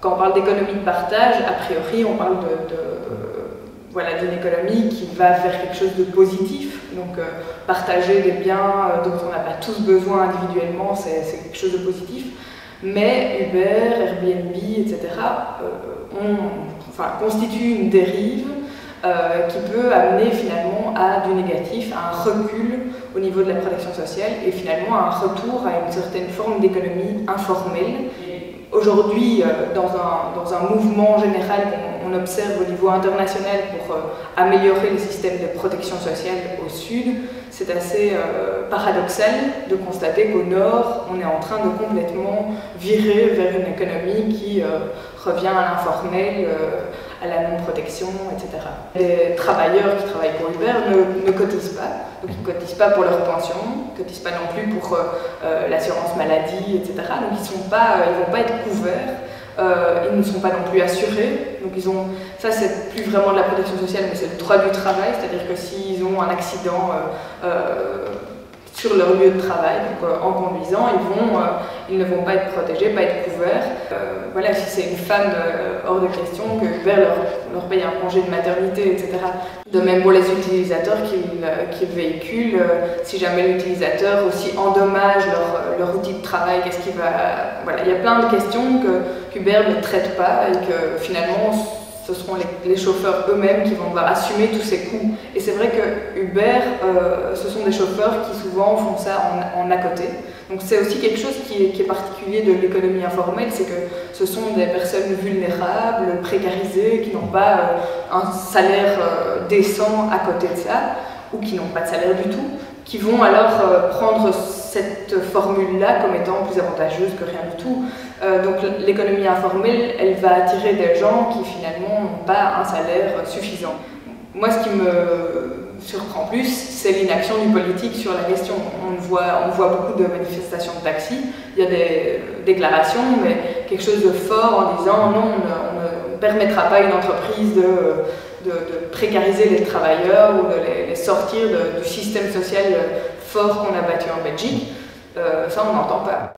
Quand on parle d'économie de partage, a priori, on parle voilà, d'une économie qui va vers quelque chose de positif. Donc, partager des biens dont on n'a pas tous besoin individuellement, c'est quelque chose de positif. Mais Uber, Airbnb, etc. Constituent une dérive qui peut amener finalement à du négatif, à un recul au niveau de la protection sociale et finalement à un retour à une certaine forme d'économie informelle. Aujourd'hui, dans un mouvement général qu'on observe au niveau international pour améliorer le système de protection sociale au Sud, c'est assez paradoxal de constater qu'au Nord, on est en train de complètement virer vers une économie qui revient à l'informel, à la non-protection, etc. Les travailleurs qui travaillent pour Uber ne cotisent pas, donc ils ne cotisent pas pour leur pension, ils ne cotisent pas non plus pour l'assurance maladie, etc. Donc ils ne vont pas être couverts. Ils ne sont pas non plus assurés, donc ça c'est plus vraiment de la protection sociale, mais c'est le droit du travail, c'est-à-dire que s'ils ont un accident sur leur lieu de travail, donc en conduisant, ils ne vont pas être protégés, pas être couverts. Voilà, si c'est une femme, hors de question que Uber leur paye un congé de maternité, etc. De même pour les utilisateurs qui véhiculent, si jamais l'utilisateur aussi endommage leur outil de travail, qu'est-ce qui va... Voilà, il y a plein de questions qu'Uber ne traite pas et que finalement ce seront les chauffeurs eux-mêmes qui vont devoir assumer tous ces coûts. Et c'est vrai que Uber, ce sont des chauffeurs qui souvent font ça en à côté. Donc c'est aussi quelque chose qui est particulier de l'économie informelle, c'est que ce sont des personnes vulnérables, précarisées, qui n'ont pas un salaire décent à côté de ça, ou qui n'ont pas de salaire du tout, qui vont alors prendre cette formule-là comme étant plus avantageuse que rien du tout. Donc l'économie informelle, elle va attirer des gens qui finalement n'ont pas un salaire suffisant. Moi, ce qui me surprend plus, c'est l'inaction du politique sur la question. On voit beaucoup de manifestations de taxis, il y a des déclarations, mais quelque chose de fort en disant non, on ne permettra pas à une entreprise de précariser les travailleurs ou de les sortir du système social fort qu'on a bâti en Belgique. Ça, on n'entend pas.